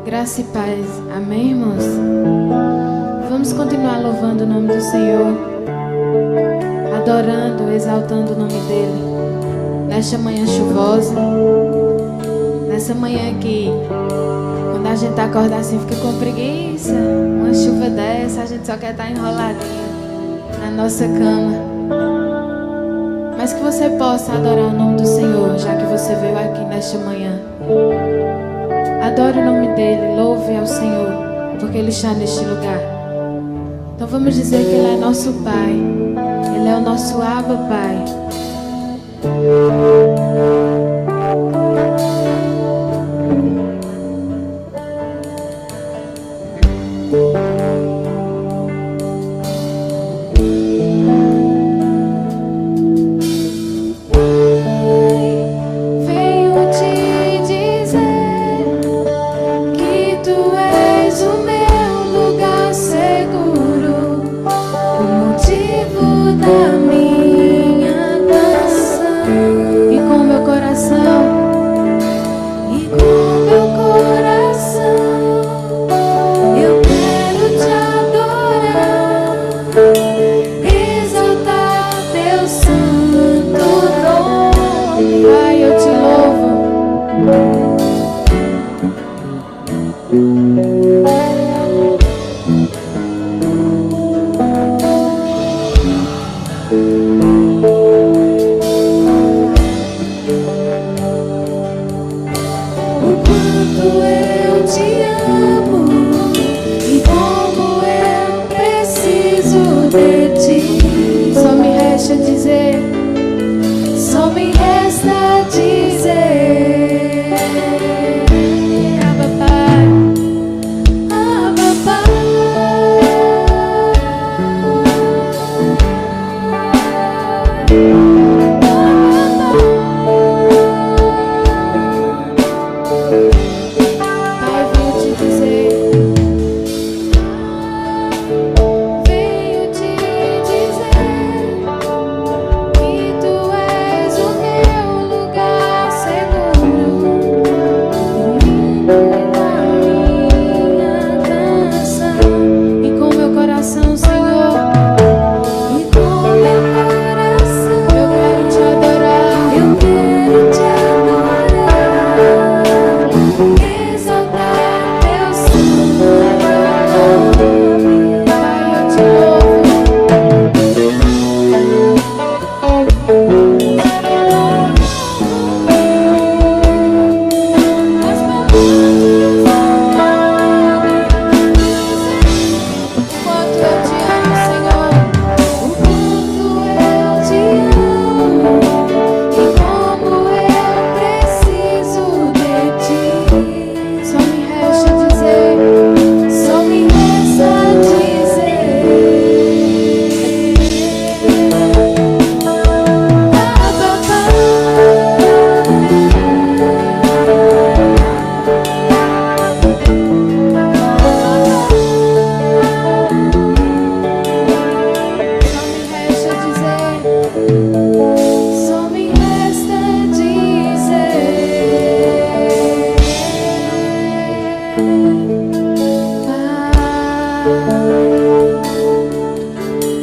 Graça e paz. Amém, irmãos? Vamos continuar louvando o nome do Senhor, adorando, exaltando o nome dEle. Nesta manhã chuvosa, nessa manhã que, quando a gente acorda assim, fica com preguiça. Uma chuva dessa, a gente só quer estar enroladinho na nossa cama. Mas que você possa adorar o nome do Senhor, já que você veio aqui nesta manhã. Adore o nome dEle, louve ao Senhor, porque Ele está neste lugar. Então vamos dizer que Ele é nosso Pai, Ele é o nosso Abba Pai.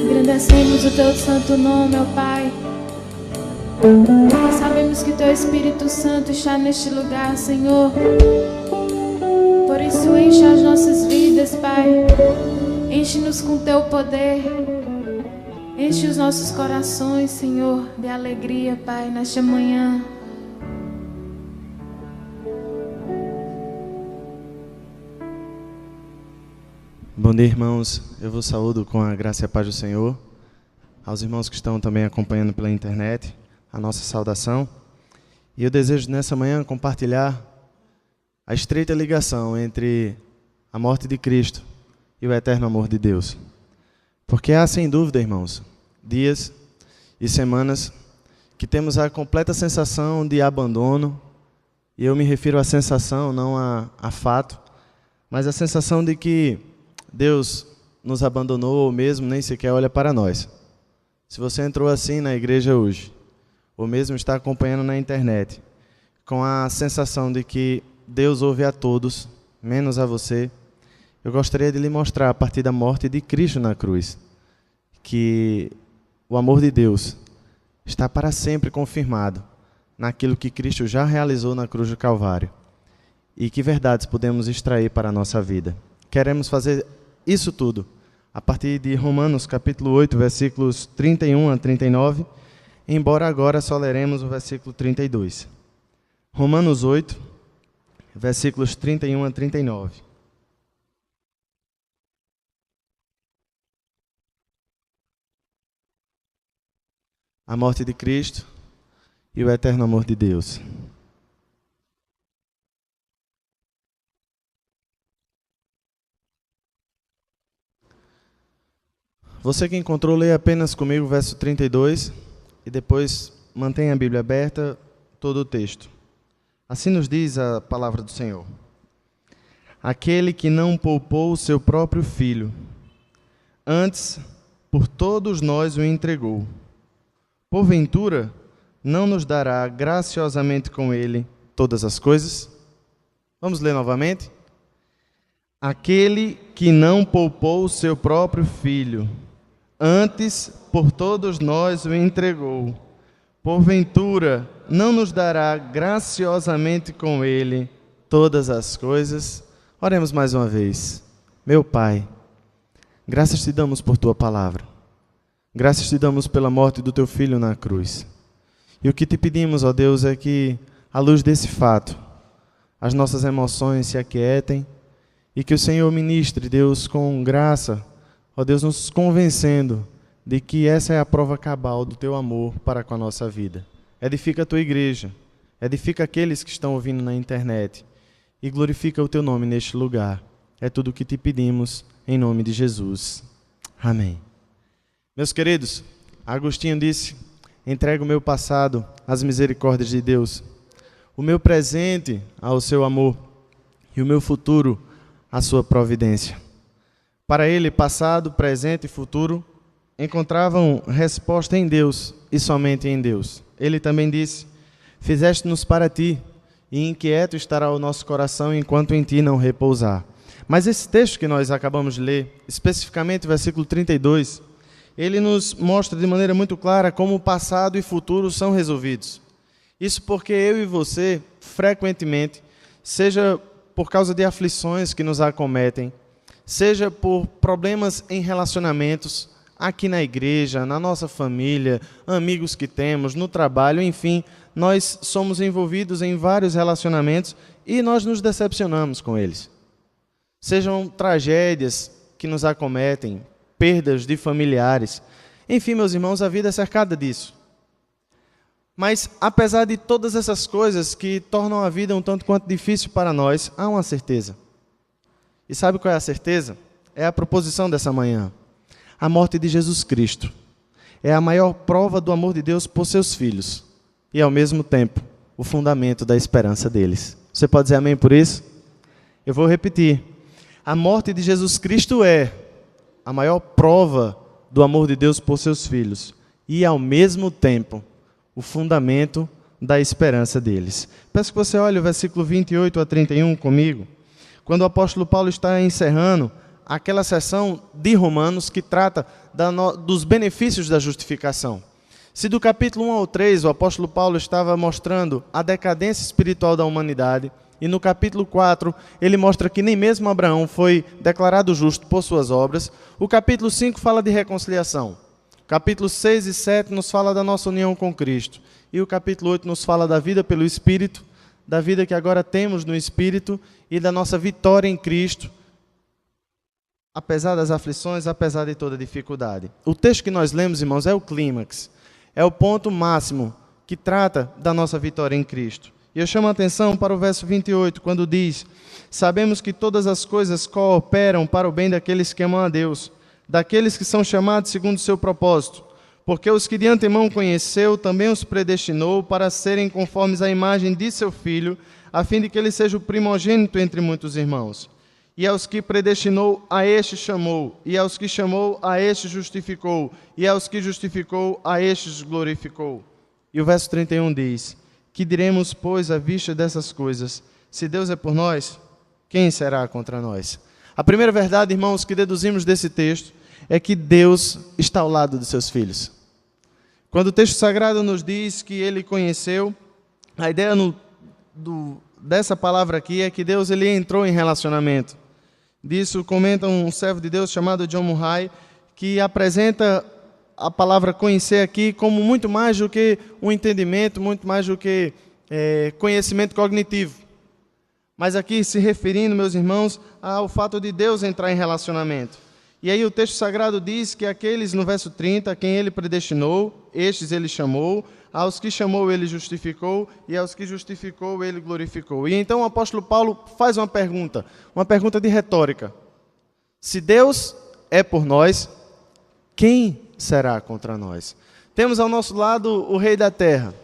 Engrandecemos o Teu santo nome, ó Pai. Sabemos que Teu Espírito Santo está neste lugar, Senhor. Por isso enche as nossas vidas, Pai. Enche-nos com Teu poder. Enche os nossos corações, Senhor, de alegria, Pai, nesta manhã. Bom dia, irmãos. Eu vos saúdo com a graça e a paz do Senhor. Aos irmãos que estão também acompanhando pela internet, a nossa saudação. E eu desejo nessa manhã compartilhar a estreita ligação entre a morte de Cristo e o eterno amor de Deus. Porque há, sem dúvida, irmãos, dias e semanas que temos a completa sensação de abandono, e eu me refiro à sensação, não a fato, mas a sensação de que Deus nos abandonou ou mesmo nem sequer olha para nós. Se você entrou assim na igreja hoje, ou mesmo está acompanhando na internet, com a sensação de que Deus ouve a todos, menos a você, eu gostaria de lhe mostrar, a partir da morte de Cristo na cruz, que o amor de Deus está para sempre confirmado naquilo que Cristo já realizou na cruz do Calvário. E que verdades podemos extrair para a nossa vida. Queremos fazer isso tudo a partir de Romanos capítulo 8, versículos 31 a 39, embora agora só leremos o versículo 32. Romanos 8, versículos 31 a 39. A morte de Cristo e o eterno amor de Deus. Você que encontrou, leia apenas comigo o verso 32 e depois mantenha a Bíblia aberta, todo o texto. Assim nos diz a palavra do Senhor. Aquele que não poupou o seu próprio filho, antes por todos nós o entregou, porventura não nos dará graciosamente com ele todas as coisas? Vamos ler novamente? Aquele que não poupou o seu próprio filho, antes por todos nós o entregou, porventura não nos dará graciosamente com ele todas as coisas? Oremos mais uma vez. Meu Pai, graças te damos por tua palavra. Graças te damos pela morte do teu filho na cruz. E o que te pedimos, ó Deus, é que, à luz desse fato, as nossas emoções se aquietem e que o Senhor ministre, Deus, com graça, ó Deus, nos convencendo de que essa é a prova cabal do teu amor para com a nossa vida. Edifica a tua igreja, edifica aqueles que estão ouvindo na internet e glorifica o teu nome neste lugar. É tudo o que te pedimos, em nome de Jesus. Amém. Meus queridos, Agostinho disse: entrego o meu passado às misericórdias de Deus, o meu presente ao seu amor e o meu futuro à sua providência. Para ele, passado, presente e futuro encontravam resposta em Deus e somente em Deus. Ele também disse: fizeste-nos para ti, e inquieto estará o nosso coração enquanto em ti não repousar. Mas esse texto que nós acabamos de ler, especificamente o versículo 32, ele nos mostra de maneira muito clara como o passado e futuro são resolvidos. Isso porque eu e você, frequentemente, seja por causa de aflições que nos acometem, seja por problemas em relacionamentos, aqui na igreja, na nossa família, amigos que temos, no trabalho, enfim, nós somos envolvidos em vários relacionamentos e nós nos decepcionamos com eles. Sejam tragédias que nos acometem, perdas de familiares. Enfim, meus irmãos, a vida é cercada disso. Mas, apesar de todas essas coisas que tornam a vida um tanto quanto difícil para nós, há uma certeza. E sabe qual é a certeza? É a proposição dessa manhã. A morte de Jesus Cristo é a maior prova do amor de Deus por seus filhos e, ao mesmo tempo, o fundamento da esperança deles. Você pode dizer amém por isso? Eu vou repetir. A morte de Jesus Cristo é a maior prova do amor de Deus por seus filhos e, ao mesmo tempo, o fundamento da esperança deles. Peço que você olhe o versículo 28 a 31 comigo, quando o apóstolo Paulo está encerrando aquela seção de Romanos que trata dos benefícios da justificação. Se do capítulo 1 ao 3 o apóstolo Paulo estava mostrando a decadência espiritual da humanidade, e no capítulo 4 ele mostra que nem mesmo Abraão foi declarado justo por suas obras, o capítulo 5 fala de reconciliação. O capítulo 6 e 7 nos fala da nossa união com Cristo. E o capítulo 8 nos fala da vida pelo Espírito, da vida que agora temos no Espírito e da nossa vitória em Cristo, apesar das aflições, apesar de toda dificuldade. O texto que nós lemos, irmãos, é o clímax, é o ponto máximo que trata da nossa vitória em Cristo. E eu chamo a atenção para o verso 28, quando diz: sabemos que todas as coisas cooperam para o bem daqueles que amam a Deus, daqueles que são chamados segundo o seu propósito. Porque os que de antemão conheceu, também os predestinou para serem conformes à imagem de seu Filho, a fim de que ele seja o primogênito entre muitos irmãos. E aos que predestinou, a este chamou, e aos que chamou, a este justificou, e aos que justificou, a estes glorificou. E o verso 31 diz: que diremos, pois, à vista dessas coisas? Se Deus é por nós, quem será contra nós? A primeira verdade, irmãos, que deduzimos desse texto é que Deus está ao lado dos seus filhos. Quando o texto sagrado nos diz que ele conheceu, a ideia dessa palavra aqui é que Deus ele entrou em relacionamento. Disso comenta um servo de Deus chamado John Murray, que apresenta a palavra conhecer aqui como muito mais do que um entendimento, muito mais do que conhecimento cognitivo. Mas aqui se referindo, meus irmãos, ao fato de Deus entrar em relacionamento. E aí o texto sagrado diz que aqueles, no verso 30, a quem ele predestinou, estes ele chamou, aos que chamou ele justificou, e aos que justificou ele glorificou. E então o apóstolo Paulo faz uma pergunta de retórica. Se Deus é por nós, quem será contra nós? Temos ao nosso lado o Rei da terra,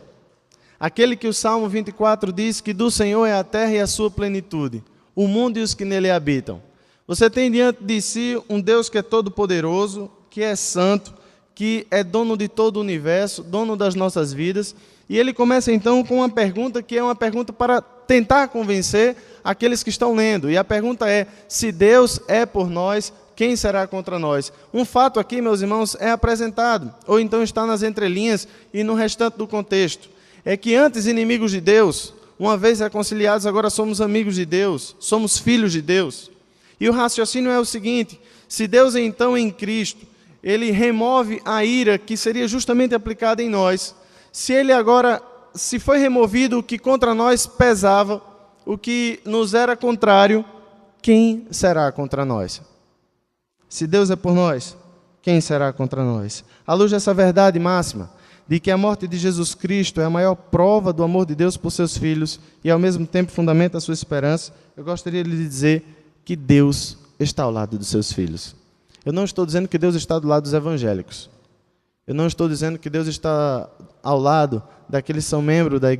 aquele que o Salmo 24 diz que do Senhor é a terra e a sua plenitude, o mundo e os que nele habitam. Você tem diante de si um Deus que é todo-poderoso, que é santo, que é dono de todo o universo, dono das nossas vidas. E ele começa então com uma pergunta que é uma pergunta para tentar convencer aqueles que estão lendo. E a pergunta é: se Deus é por nós, quem será contra nós? Um fato aqui, meus irmãos, é apresentado, ou então está nas entrelinhas e no restante do contexto. É que antes inimigos de Deus, uma vez reconciliados, agora somos amigos de Deus, somos filhos de Deus. E o raciocínio é o seguinte: se Deus então em Cristo, ele remove a ira que seria justamente aplicada em nós, se ele agora, se foi removido o que contra nós pesava, o que nos era contrário, quem será contra nós? Se Deus é por nós, quem será contra nós? À luz dessa verdade máxima, de que a morte de Jesus Cristo é a maior prova do amor de Deus por seus filhos e ao mesmo tempo fundamenta a sua esperança, eu gostaria de lhe dizer que Deus está ao lado dos seus filhos. Eu não estou dizendo que Deus está do lado dos evangélicos. Eu não estou dizendo que Deus está ao lado daqueles que são membros da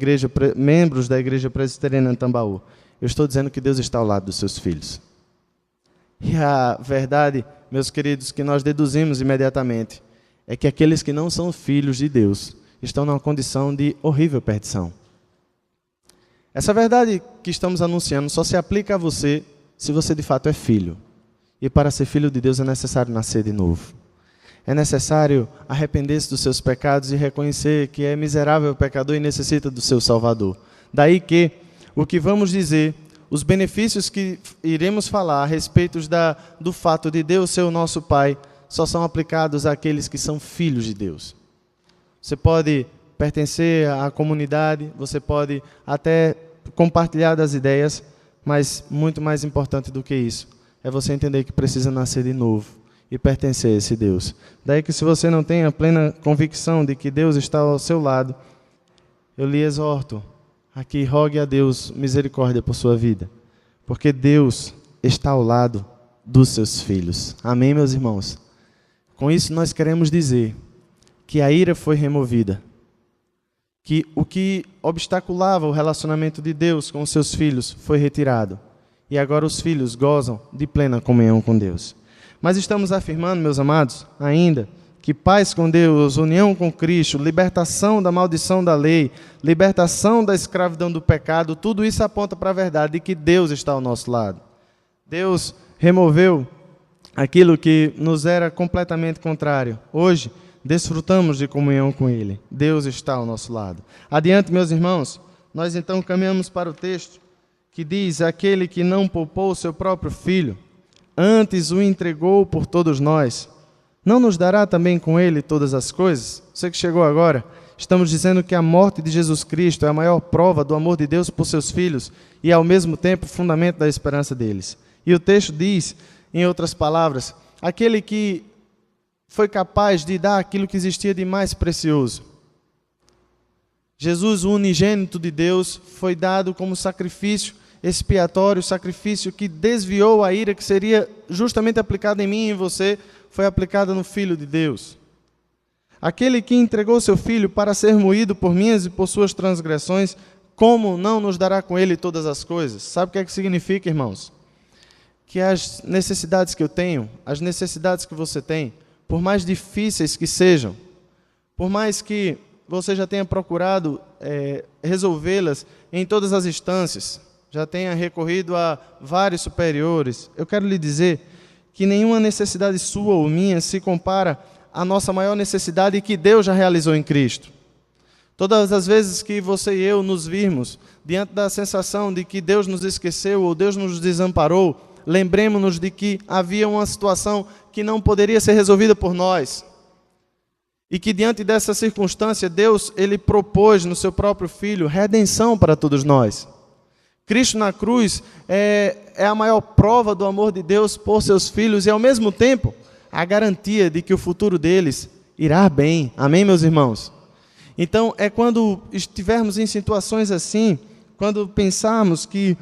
igreja presbiteriana em Tambaú. Eu estou dizendo que Deus está ao lado dos seus filhos. E a verdade, meus queridos, que nós deduzimos imediatamente, é que aqueles que não são filhos de Deus estão numa condição de horrível perdição. Essa verdade que estamos anunciando só se aplica a você se você de fato é filho. E para ser filho de Deus é necessário nascer de novo. É necessário arrepender-se dos seus pecados e reconhecer que é miserável pecador e necessita do seu Salvador. Daí que o que vamos dizer, os benefícios que iremos falar a respeito do fato de Deus ser o nosso Pai, só são aplicados àqueles que são filhos de Deus. Você pode pertencer à comunidade, você pode até compartilhar das ideias, mas muito mais importante do que isso, é você entender que precisa nascer de novo e pertencer a esse Deus. Daí que se você não tem a plena convicção de que Deus está ao seu lado, eu lhe exorto a que rogue a Deus misericórdia por sua vida, porque Deus está ao lado dos seus filhos. Amém, meus irmãos? Com isso nós queremos dizer que a ira foi removida, que o que obstaculava o relacionamento de Deus com os seus filhos foi retirado. E agora os filhos gozam de plena comunhão com Deus. Mas estamos afirmando, meus amados, ainda, que paz com Deus, união com Cristo, libertação da maldição da lei, libertação da escravidão do pecado, tudo isso aponta para a verdade de que Deus está ao nosso lado. Deus removeu aquilo que nos era completamente contrário. Hoje, desfrutamos de comunhão com Ele. Deus está ao nosso lado. Adiante, meus irmãos, nós então caminhamos para o texto que diz: aquele que não poupou o seu próprio filho, antes o entregou por todos nós, não nos dará também com ele todas as coisas? Você que chegou agora, estamos dizendo que a morte de Jesus Cristo é a maior prova do amor de Deus por seus filhos e ao mesmo tempo fundamento da esperança deles. E o texto diz, em outras palavras, aquele que foi capaz de dar aquilo que existia de mais precioso. Jesus, o unigênito de Deus, foi dado como sacrifício expiatório, sacrifício que desviou a ira que seria justamente aplicada em mim e em você, foi aplicada no Filho de Deus. Aquele que entregou seu Filho para ser moído por minhas e por suas transgressões, como não nos dará com ele todas as coisas? Sabe o que é que significa, irmãos? Que as necessidades que eu tenho, as necessidades que você tem, por mais difíceis que sejam, por mais que você já tenha procurado resolvê-las em todas as instâncias, já tenha recorrido a vários superiores, eu quero lhe dizer que nenhuma necessidade sua ou minha se compara à nossa maior necessidade que Deus já realizou em Cristo. Todas as vezes que você e eu nos virmos diante da sensação de que Deus nos esqueceu ou Deus nos desamparou, lembremos-nos de que havia uma situação que não poderia ser resolvida por nós. E que diante dessa circunstância, Deus, Ele propôs no seu próprio Filho redenção para todos nós. Cristo na cruz é a maior prova do amor de Deus por seus filhos e, ao mesmo tempo, a garantia de que o futuro deles irá bem. Amém, meus irmãos? Então, é quando estivermos em situações assim, quando pensarmos que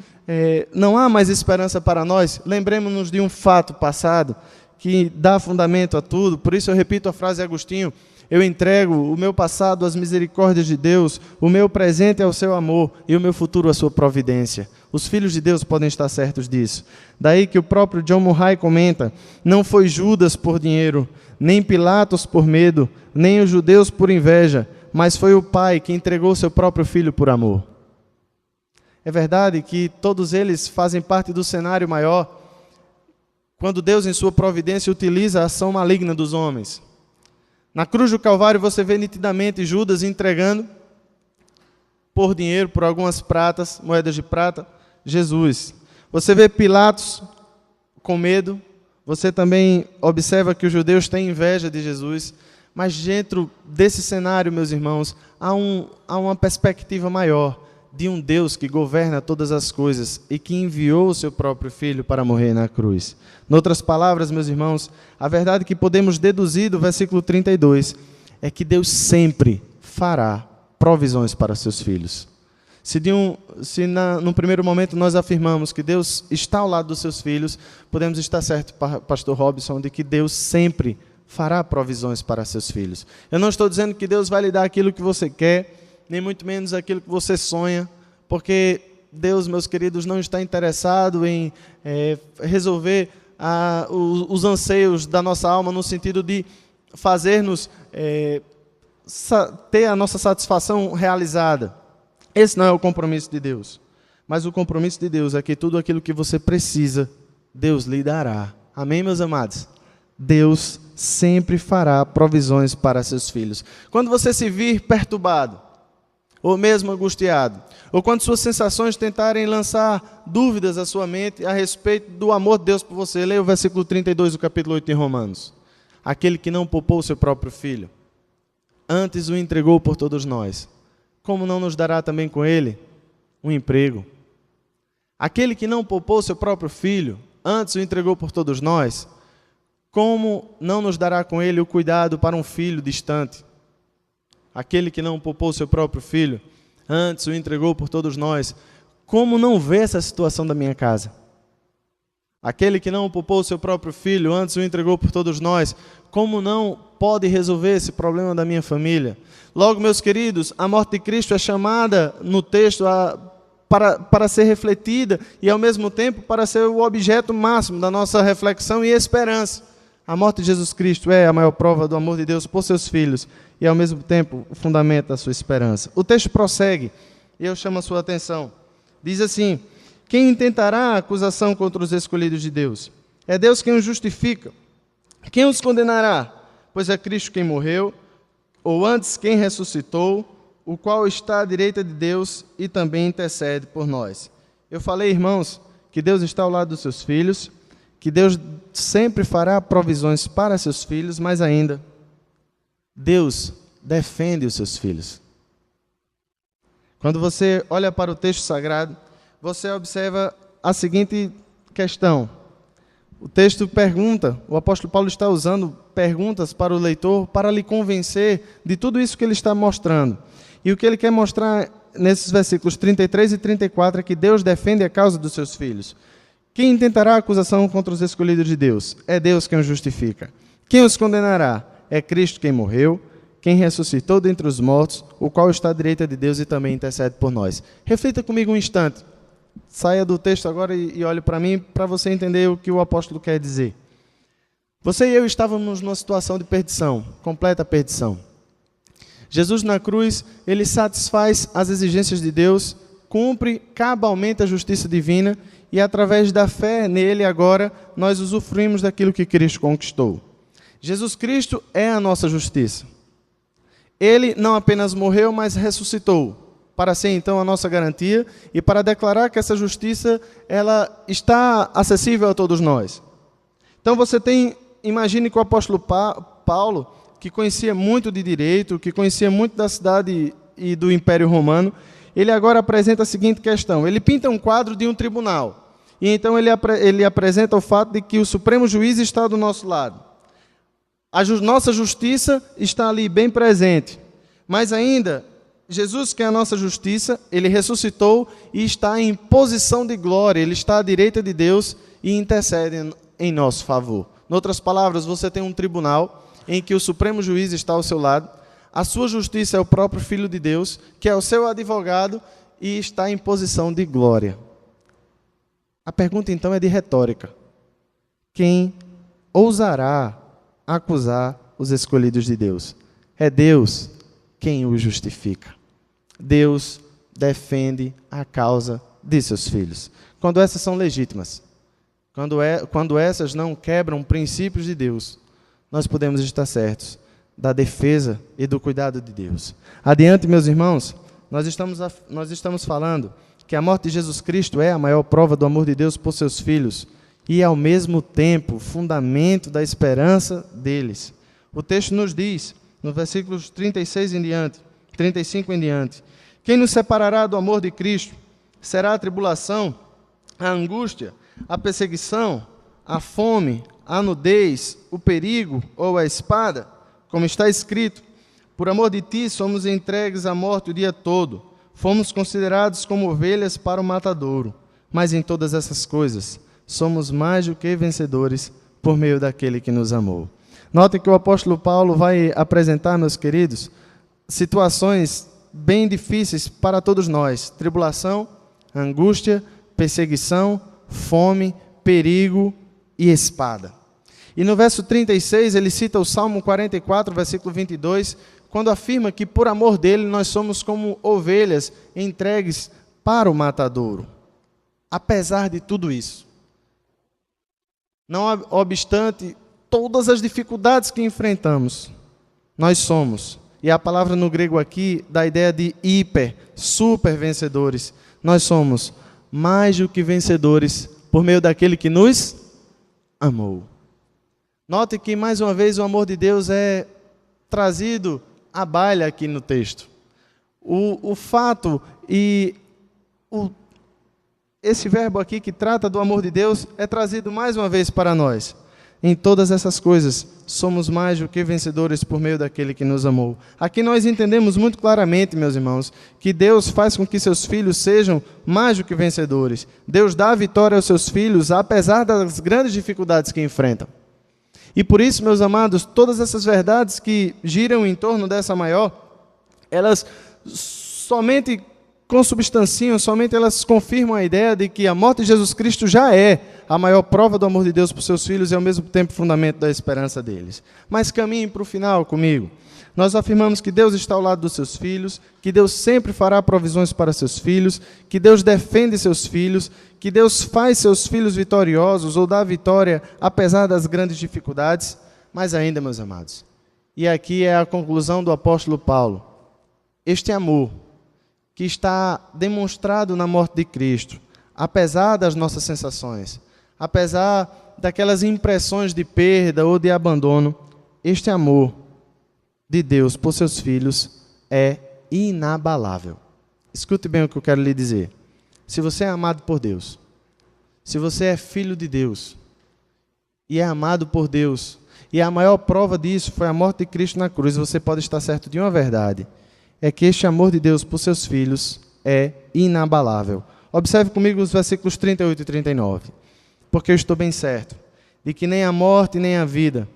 não há mais esperança para nós, lembremos-nos de um fato passado que dá fundamento a tudo. Por isso eu repito a frase de Agostinho: eu entrego o meu passado às misericórdias de Deus, o meu presente ao seu amor e o meu futuro à sua providência. Os filhos de Deus podem estar certos disso. Daí que o próprio John Murray comenta: não foi Judas por dinheiro, nem Pilatos por medo, nem os judeus por inveja, mas foi o Pai que entregou seu próprio Filho por amor. É verdade que todos eles fazem parte do cenário maior, quando Deus, em sua providência, utiliza a ação maligna dos homens. Na cruz do Calvário você vê nitidamente Judas entregando por dinheiro, por algumas moedas de prata, Jesus. Você vê Pilatos com medo, você também observa que os judeus têm inveja de Jesus, mas dentro desse cenário, meus irmãos, há uma perspectiva maior de um Deus que governa todas as coisas e que enviou o seu próprio Filho para morrer na cruz. Em outras palavras, meus irmãos, a verdade que podemos deduzir do versículo 32 é que Deus sempre fará provisões para seus filhos. No primeiro momento nós afirmamos que Deus está ao lado dos seus filhos, podemos estar certo, pastor Robson, de que Deus sempre fará provisões para seus filhos. Eu não estou dizendo que Deus vai lhe dar aquilo que você quer, nem muito menos aquilo que você sonha, porque Deus, meus queridos, não está interessado em resolver os anseios da nossa alma, no sentido de fazer-nos ter a nossa satisfação realizada. Esse não é o compromisso de Deus. Mas o compromisso de Deus é que tudo aquilo que você precisa, Deus lhe dará. Amém, meus amados? Deus sempre fará provisões para seus filhos. Quando você se vir perturbado, ou mesmo angustiado, ou quando suas sensações tentarem lançar dúvidas à sua mente a respeito do amor de Deus por você, leia o versículo 32 do capítulo 8 em Romanos. Aquele que não poupou o seu próprio Filho, antes o entregou por todos nós, como não nos dará também com ele um emprego? Aquele que não poupou o seu próprio Filho, antes o entregou por todos nós, como não nos dará com ele o cuidado para um filho distante? Aquele que não poupou o seu próprio Filho, antes o entregou por todos nós, como não vê essa situação da minha casa? Aquele que não poupou o seu próprio Filho, antes o entregou por todos nós, como não pode resolver esse problema da minha família? Logo, meus queridos, a morte de Cristo é chamada no texto para ser refletida e, ao mesmo tempo, para ser o objeto máximo da nossa reflexão e esperança. A morte de Jesus Cristo é a maior prova do amor de Deus por seus filhos e, ao mesmo tempo, o fundamento da sua esperança. O texto prossegue e eu chamo a sua atenção. Diz assim: quem intentará a acusação contra os escolhidos de Deus? É Deus quem os justifica. Quem os condenará? Pois é Cristo quem morreu, ou antes quem ressuscitou, o qual está à direita de Deus e também intercede por nós. Eu falei, irmãos, que Deus está ao lado dos seus filhos, que Deus sempre fará provisões para seus filhos, mas ainda, Deus defende os seus filhos. Quando você olha para o texto sagrado, você observa a seguinte questão. O texto pergunta, o apóstolo Paulo está usando perguntas para o leitor para lhe convencer de tudo isso que ele está mostrando. E o que ele quer mostrar nesses versículos 33 e 34 é que Deus defende a causa dos seus filhos. Quem intentará acusação contra os escolhidos de Deus? É Deus quem os justifica. Quem os condenará? É Cristo quem morreu, quem ressuscitou dentre os mortos, o qual está à direita de Deus e também intercede por nós. Reflita comigo um instante. Saia do texto agora e olhe para mim, para você entender o que o apóstolo quer dizer. Você e eu estávamos numa situação de perdição, completa perdição. Jesus na cruz, ele satisfaz as exigências de Deus, cumpre cabalmente a justiça divina e através da fé nele agora, nós usufruímos daquilo que Cristo conquistou. Jesus Cristo é a nossa justiça. Ele não apenas morreu, mas ressuscitou, para ser então a nossa garantia e para declarar que essa justiça ela está acessível a todos nós. Então imagine que o apóstolo Paulo, que conhecia muito de direito, que conhecia muito da cidade e do Império Romano, ele agora apresenta a seguinte questão. Ele pinta um quadro de um tribunal. E então ele apresenta o fato de que o Supremo Juiz está do nosso lado. Nossa justiça está ali bem presente. Mas ainda, Jesus, que é a nossa justiça, ele ressuscitou e está em posição de glória. Ele está à direita de Deus e intercede em nosso favor. Em outras palavras, você tem um tribunal em que o Supremo Juiz está ao seu lado. A sua justiça é o próprio Filho de Deus, que é o seu advogado e está em posição de glória. A pergunta então é de retórica. Quem ousará acusar os escolhidos de Deus? É Deus quem os justifica. Deus defende a causa de seus filhos. Quando essas são legítimas, quando essas não quebram princípios de Deus, nós podemos estar certos da defesa e do cuidado de Deus. Adiante, meus irmãos, nós estamos falando que a morte de Jesus Cristo é a maior prova do amor de Deus por seus filhos e, ao mesmo tempo, fundamento da esperança deles. O texto nos diz, no versículos 36 em diante, 35 em diante, quem nos separará do amor de Cristo? Será a tribulação, a angústia, a perseguição, a fome, a nudez, o perigo ou a espada? Como está escrito, por amor de ti somos entregues à morte o dia todo, fomos considerados como ovelhas para o matadouro, mas em todas essas coisas somos mais do que vencedores por meio daquele que nos amou. Notem que o apóstolo Paulo vai apresentar, meus queridos, situações bem difíceis para todos nós: tribulação, angústia, perseguição, fome, perigo e espada. E no verso 36 ele cita o Salmo 44, versículo 22, quando afirma que por amor dele nós somos como ovelhas entregues para o matadouro. Apesar de tudo isso, não obstante todas as dificuldades que enfrentamos, nós somos, e a palavra no grego aqui dá a ideia de hiper, super vencedores, nós somos mais do que vencedores por meio daquele que nos amou. Note que, mais uma vez, o amor de Deus é trazido à baila aqui no texto. O fato e esse verbo aqui que trata do amor de Deus é trazido mais uma vez para nós. Em todas essas coisas, somos mais do que vencedores por meio daquele que nos amou. Aqui nós entendemos muito claramente, meus irmãos, que Deus faz com que seus filhos sejam mais do que vencedores. Deus dá a vitória aos seus filhos, apesar das grandes dificuldades que enfrentam. E por isso, meus amados, todas essas verdades que giram em torno dessa maior, elas somente consubstanciam, somente elas confirmam a ideia de que a morte de Jesus Cristo já é a maior prova do amor de Deus por seus filhos e ao mesmo tempo fundamento da esperança deles. Mas caminhem para o final comigo. Nós afirmamos que Deus está ao lado dos seus filhos, que Deus sempre fará provisões para seus filhos, que Deus defende seus filhos, que Deus faz seus filhos vitoriosos ou dá vitória apesar das grandes dificuldades. Mas ainda, meus amados, e aqui é a conclusão do apóstolo Paulo, este amor que está demonstrado na morte de Cristo, apesar das nossas sensações, apesar daquelas impressões de perda ou de abandono, este amor de Deus por seus filhos é inabalável. Escute bem o que eu quero lhe dizer. Se você é amado por Deus, se você é filho de Deus e é amado por Deus, e a maior prova disso foi a morte de Cristo na cruz, você pode estar certo de uma verdade: é que este amor de Deus por seus filhos é inabalável. Observe comigo os versículos 38 e 39. Porque eu estou bem certo de que nem a morte, nem a vida,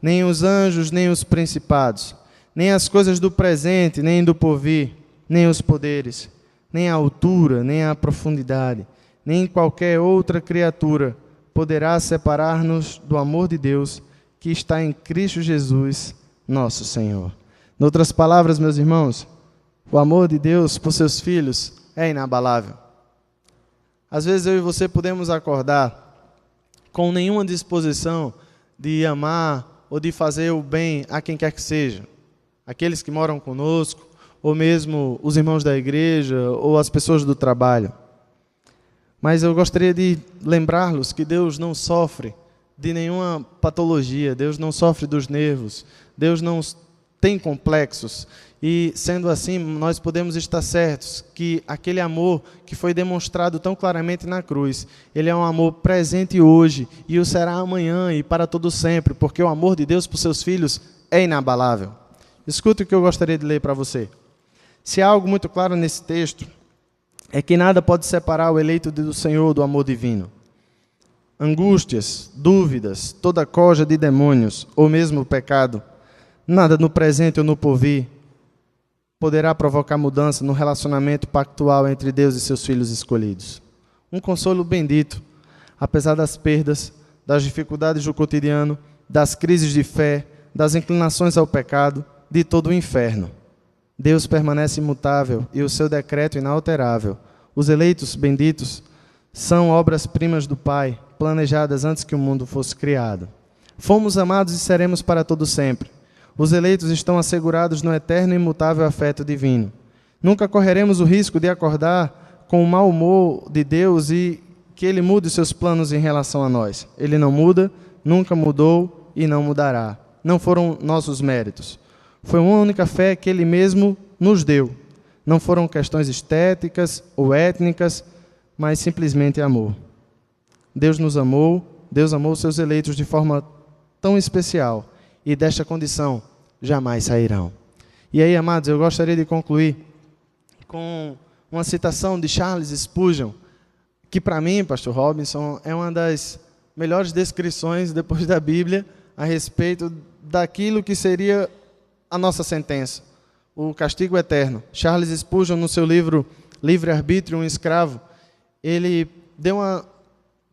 nem os anjos, nem os principados, nem as coisas do presente, nem do porvir, nem os poderes, nem a altura, nem a profundidade, nem qualquer outra criatura poderá separar-nos do amor de Deus que está em Cristo Jesus, nosso Senhor. Em outras palavras, meus irmãos, o amor de Deus por seus filhos é inabalável. Às vezes eu e você podemos acordar com nenhuma disposição de amar ou de fazer o bem a quem quer que seja, aqueles que moram conosco, ou mesmo os irmãos da igreja, ou as pessoas do trabalho. Mas eu gostaria de lembrá-los que Deus não sofre de nenhuma patologia, Deus não sofre dos nervos, Deus não tem complexos. E, sendo assim, nós podemos estar certos que aquele amor que foi demonstrado tão claramente na cruz, ele é um amor presente hoje e o será amanhã e para todo sempre, porque o amor de Deus por seus filhos é inabalável. Escute o que eu gostaria de ler para você. Se há algo muito claro nesse texto, é que nada pode separar o eleito do Senhor do amor divino. Angústias, dúvidas, toda coja de demônios, ou mesmo o pecado, nada no presente ou no porvir, poderá provocar mudança no relacionamento pactual entre Deus e seus filhos escolhidos. Um consolo bendito, apesar das perdas, das dificuldades do cotidiano, das crises de fé, das inclinações ao pecado, de todo o inferno. Deus permanece imutável e o seu decreto inalterável. Os eleitos benditos são obras-primas do Pai, planejadas antes que o mundo fosse criado. Fomos amados e seremos para todo sempre. Os eleitos estão assegurados no eterno e imutável afeto divino. Nunca correremos o risco de acordar com o mau humor de Deus e que Ele mude seus planos em relação a nós. Ele não muda, nunca mudou e não mudará. Não foram nossos méritos. Foi uma única fé que Ele mesmo nos deu. Não foram questões estéticas ou étnicas, mas simplesmente amor. Deus nos amou, Deus amou seus eleitos de forma tão especial, e desta condição jamais sairão. E aí, amados, eu gostaria de concluir com uma citação de Charles Spurgeon, que para mim, pastor Robinson, é uma das melhores descrições depois da Bíblia a respeito daquilo que seria a nossa sentença, o castigo eterno. Charles Spurgeon, no seu livro Livre-Arbítrio, um Escravo, ele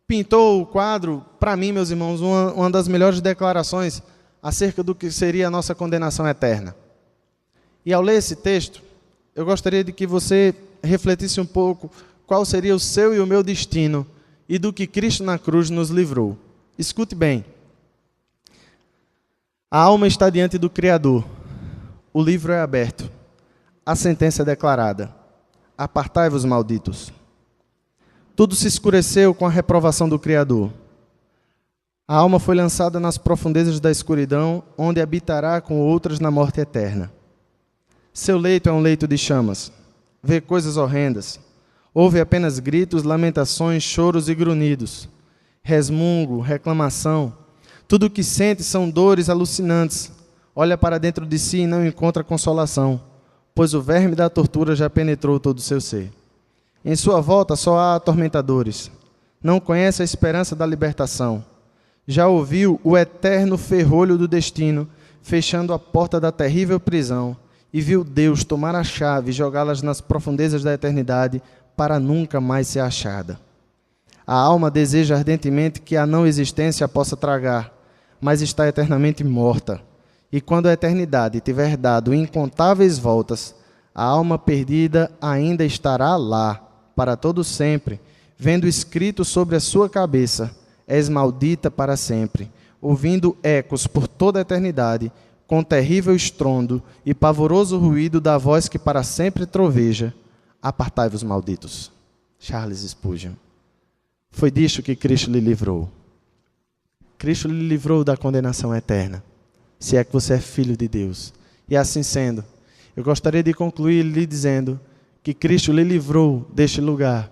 pintou o quadro, para mim, meus irmãos, uma das melhores declarações acerca do que seria a nossa condenação eterna. E ao ler esse texto, eu gostaria de que você refletisse um pouco qual seria o seu e o meu destino e do que Cristo na cruz nos livrou. Escute bem. A alma está diante do Criador. O livro é aberto. A sentença é declarada. Apartai-vos, malditos. Tudo se escureceu com a reprovação do Criador. A alma foi lançada nas profundezas da escuridão, onde habitará com outras na morte eterna. Seu leito é um leito de chamas. Vê coisas horrendas. Ouve apenas gritos, lamentações, choros e grunhidos. Resmungo, reclamação. Tudo o que sente são dores alucinantes. Olha para dentro de si e não encontra consolação, pois o verme da tortura já penetrou todo o seu ser. Em sua volta só há atormentadores. Não conhece a esperança da libertação. Já ouviu o eterno ferrolho do destino, fechando a porta da terrível prisão, e viu Deus tomar a chave e jogá-las nas profundezas da eternidade para nunca mais ser achada. A alma deseja ardentemente que a não existência a possa tragar, mas está eternamente morta. E quando a eternidade tiver dado incontáveis voltas, a alma perdida ainda estará lá, para todo sempre, vendo escrito sobre a sua cabeça: és maldita para sempre, ouvindo ecos por toda a eternidade, com terrível estrondo e pavoroso ruído da voz que para sempre troveja: apartai-vos, malditos. Charles Spurgeon. Foi disto que Cristo lhe livrou. Cristo lhe livrou da condenação eterna, se é que você é filho de Deus. E assim sendo, eu gostaria de concluir lhe dizendo que Cristo lhe livrou deste lugar,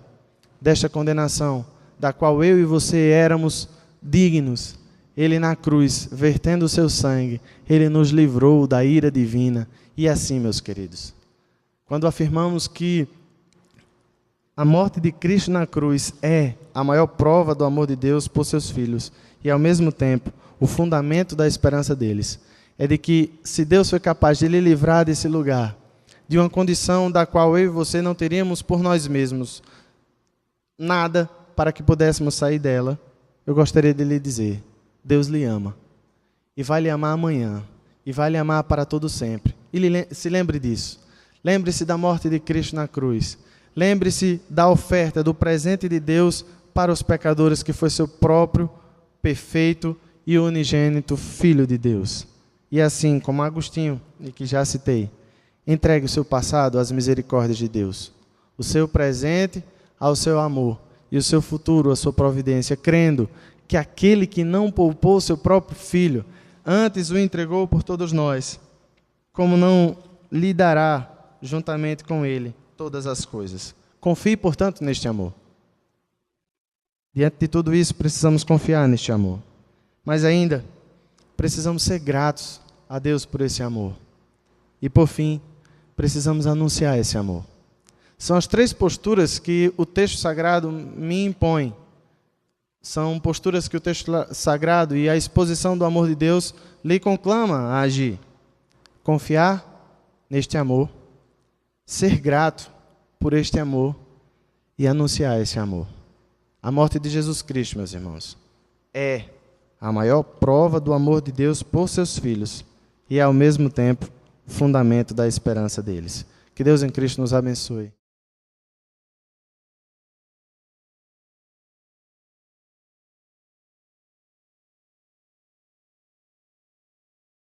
desta condenação, da qual eu e você éramos dignos. Ele na cruz, vertendo o seu sangue, Ele nos livrou da ira divina. E assim, meus queridos, quando afirmamos que a morte de Cristo na cruz é a maior prova do amor de Deus por seus filhos e, ao mesmo tempo, o fundamento da esperança deles. É de que, se Deus foi capaz de lhe livrar desse lugar, de uma condição da qual eu e você não teríamos por nós mesmos nada para que pudéssemos sair dela, eu gostaria de lhe dizer: Deus lhe ama. E vai lhe amar amanhã. E vai lhe amar para todo sempre. E se lembre disso. Lembre-se da morte de Cristo na cruz. Lembre-se da oferta, do presente de Deus para os pecadores, que foi seu próprio, perfeito e unigênito Filho de Deus. E assim, como Agostinho, e que já citei, entregue o seu passado às misericórdias de Deus, o seu presente ao seu amor e o seu futuro à sua providência, crendo que aquele que não poupou seu próprio Filho, antes o entregou por todos nós, como não lhe dará juntamente com ele todas as coisas. Confie, portanto, neste amor. Diante de tudo isso, precisamos confiar neste amor. Mas ainda, precisamos ser gratos a Deus por esse amor. E, por fim, precisamos anunciar esse amor. São as 3 posturas que o texto sagrado me impõe. São posturas que o texto sagrado e a exposição do amor de Deus lhe conclama a agir. Confiar neste amor, ser grato por este amor e anunciar esse amor. A morte de Jesus Cristo, meus irmãos, é a maior prova do amor de Deus por seus filhos e, ao mesmo tempo, o fundamento da esperança deles. Que Deus em Cristo nos abençoe.